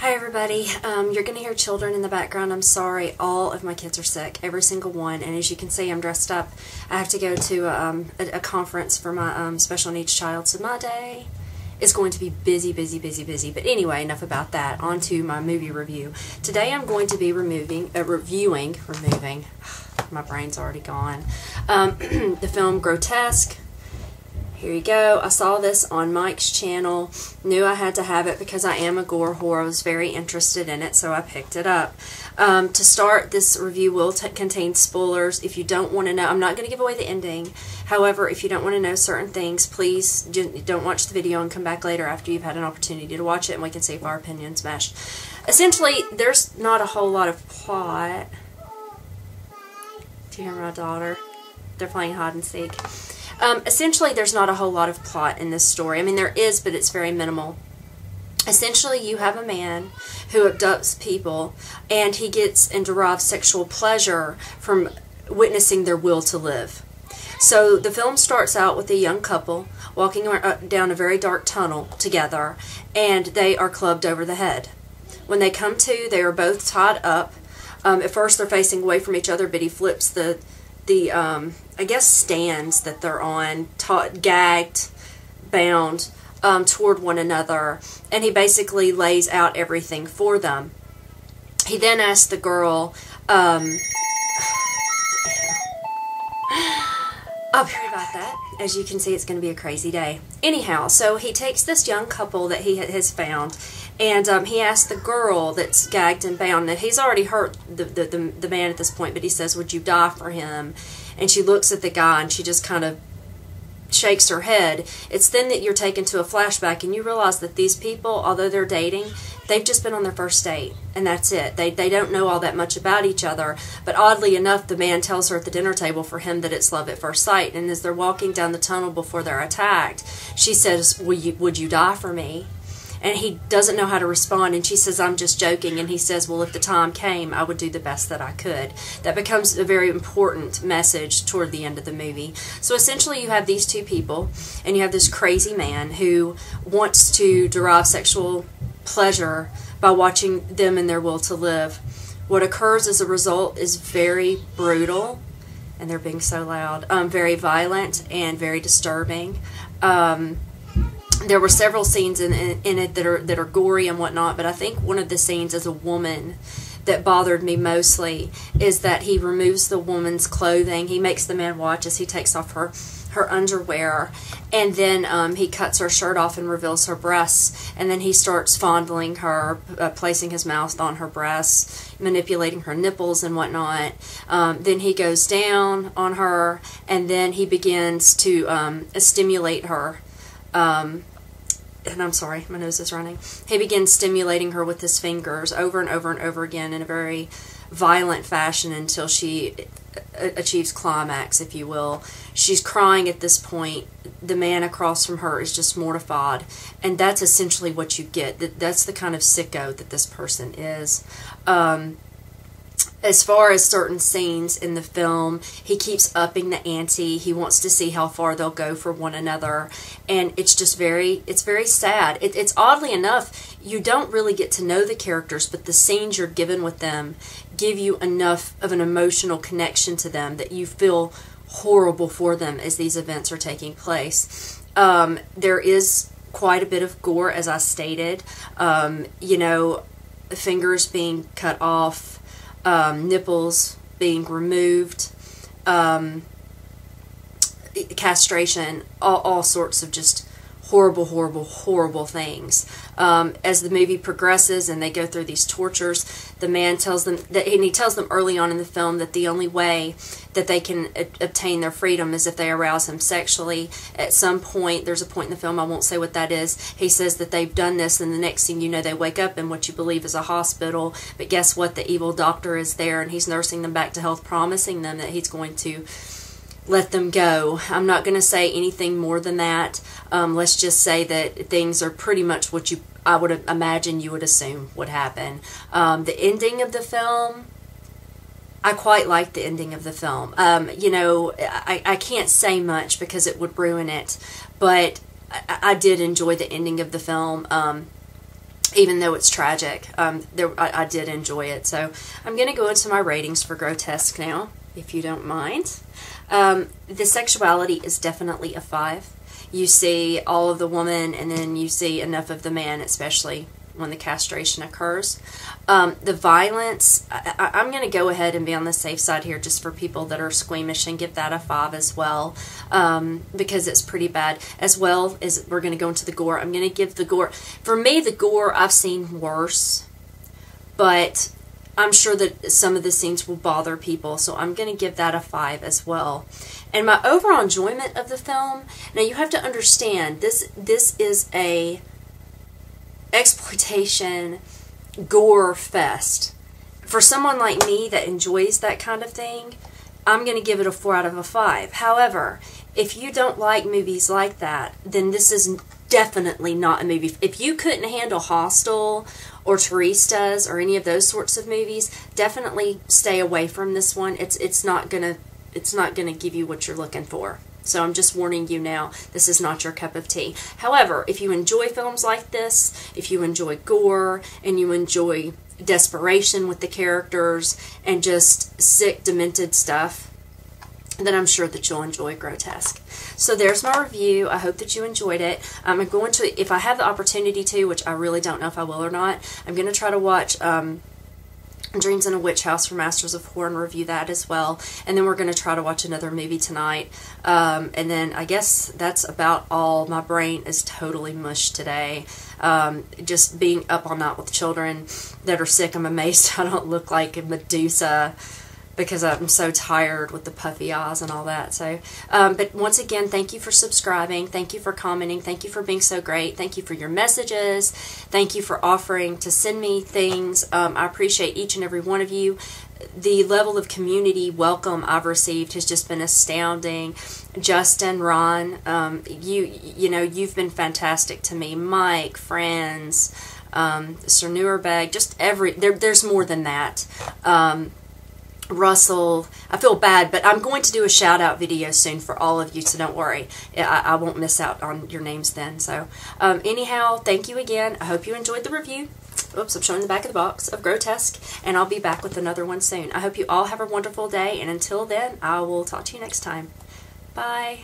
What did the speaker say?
Hi everybody, you're going to hear children in the background. I'm sorry, all of my kids are sick, every single one, and as you can see I'm dressed up. I have to go to a conference for my special needs child, so my day is going to be busy. But anyway, enough about that. On to my movie review. Today I'm going to be removing, my brain's already gone, the film Grotesque. Here you go. I saw this on Mike's channel. Knew I had to have it because I am a gore whore. I was very interested in it, so I picked it up. To start, this review will contain spoilers. If you don't want to know, I'm not going to give away the ending. However, if you don't want to know certain things, please don't watch the video and come back later after you've had an opportunity to watch it, and we can see if our opinions mesh. Essentially, there's not a whole lot of plot. Do you hear my daughter? They're playing hide and seek. Essentially, there's not a whole lot of plot in this story. I mean, there is, but it's very minimal. Essentially, you have a man who abducts people, and he gets and derives sexual pleasure from witnessing their will to live. So the film starts out with a young couple walking down a very dark tunnel together, and they are clubbed over the head. When they come to, they are both tied up. At first, they're facing away from each other, but he flips the I guess stands that they're on, gagged, bound, toward one another, and he basically lays out everything for them. He then asks the girl, I'll be right about that. As you can see, it's going to be a crazy day. Anyhow, so he takes this young couple that he has found, and he asks the girl that's gagged and bound, that he's already hurt the man at this point, but he says, would you die for him? And she looks at the guy, and she just kind of shakes her head. It's then that you're taken to a flashback, and you realize that these people, although they're dating, they've just been on their first date, and that's it. They don't know all that much about each other, but oddly enough, the man tells her at the dinner table for him that it's love at first sight, and as they're walking down the tunnel before they're attacked, she says, would you die for me? And he doesn't know how to respond, and she says, I'm just joking, and he says, well, if the time came, I would do the best that I could. That becomes a very important message toward the end of the movie. So essentially you have these two people, and you have this crazy man who wants to derive sexual pleasure by watching them in their will to live. What occurs as a result is very brutal, and they're being so loud, very violent and very disturbing. There were several scenes in it that are gory and whatnot, but I think one of the scenes as a woman that bothered me mostly is that he removes the woman's clothing. He makes the man watch as he takes off her underwear, and then he cuts her shirt off and reveals her breasts, and then he starts fondling her, placing his mouth on her breasts, manipulating her nipples and whatnot. Then he goes down on her, and then he begins to stimulate her. And I'm sorry, my nose is running. He begins stimulating her with his fingers over and over and over again in a very violent fashion until she achieves climax, if you will. She's crying at this point. The man across from her is just mortified. And that's essentially what you get. That's the kind of sicko that this person is. As far as certain scenes in the film, he keeps upping the ante. He wants to see how far they'll go for one another. And it's just it's very sad. It's oddly enough, you don't really get to know the characters, but the scenes you're given with them give you enough of an emotional connection to them that you feel horrible for them as these events are taking place. There is quite a bit of gore, as I stated. You know, fingers being cut off, nipples being removed, castration, all sorts of just horrible things. As the movie progresses and they go through these tortures, the man tells them that, and he tells them early on in the film that the only way that they can obtain their freedom is if they arouse him sexually. At some point, there's a point in the film, I won't say what that is, he says that they've done this, and the next thing you know, they wake up in what you believe is a hospital, but guess what? The evil doctor is there, and he's nursing them back to health, promising them that he's going to let them go. I'm not going to say anything more than that. Let's just say that things are pretty much what I would imagine you would assume would happen. The ending of the film, I quite like the ending of the film. You know, I can't say much because it would ruin it, but I did enjoy the ending of the film. even though it's tragic. I did enjoy it. So I'm going to go into my ratings for Grotesque now, if you don't mind. The sexuality is definitely a 5. You see all of the woman, and then you see enough of the man, especially when the castration occurs. The violence, I'm going to go ahead and be on the safe side here just for people that are squeamish and give that a 5 as well, because it's pretty bad. As well as we're going to go into the gore. I'm going to give the gore, for me, the gore I've seen worse, but I'm sure that some of the scenes will bother people, so I'm going to give that a 5 as well. And my overall enjoyment of the film, now you have to understand, this is a exploitation gore fest. For someone like me that enjoys that kind of thing, I'm going to give it a 4 out of a 5. However, if you don't like movies like that, then this is definitely not a movie. If you couldn't handle Hostel or Turistas or any of those sorts of movies, definitely stay away from this one. It's not gonna give you what you're looking for. So I'm just warning you now, this is not your cup of tea. However, if you enjoy films like this, if you enjoy gore, and you enjoy desperation with the characters, and just sick, demented stuff, then I'm sure that you'll enjoy Grotesque. So there's my review. I hope that you enjoyed it. I'm going to, if I have the opportunity to, which I really don't know if I will or not, I'm going to try to watch Dreams in a Witch House for Masters of Horror and review that as well. And then we're going to try to watch another movie tonight. And then I guess that's about all. My brain is totally mush today. Just being up all night with children that are sick. I'm amazed I don't look like a Medusa, because I'm so tired with the puffy eyes and all that. So, but once again, thank you for subscribing. Thank you for commenting. Thank you for being so great. Thank you for your messages. Thank you for offering to send me things. I appreciate each and every one of you. The level of community welcome I've received has just been astounding. Justin, Ron, you know, you've been fantastic to me. Mike, friends, Sir Newerbag, just there's more than that. Russell, I feel bad, but I'm going to do a shout out video soon for all of you, so don't worry. I won't miss out on your names then. So anyhow, thank you again. I hope you enjoyed the review. Oops, I'm showing the back of the box of Grotesque, and I'll be back with another one soon. I hope you all have a wonderful day, and until then, I will talk to you next time. Bye.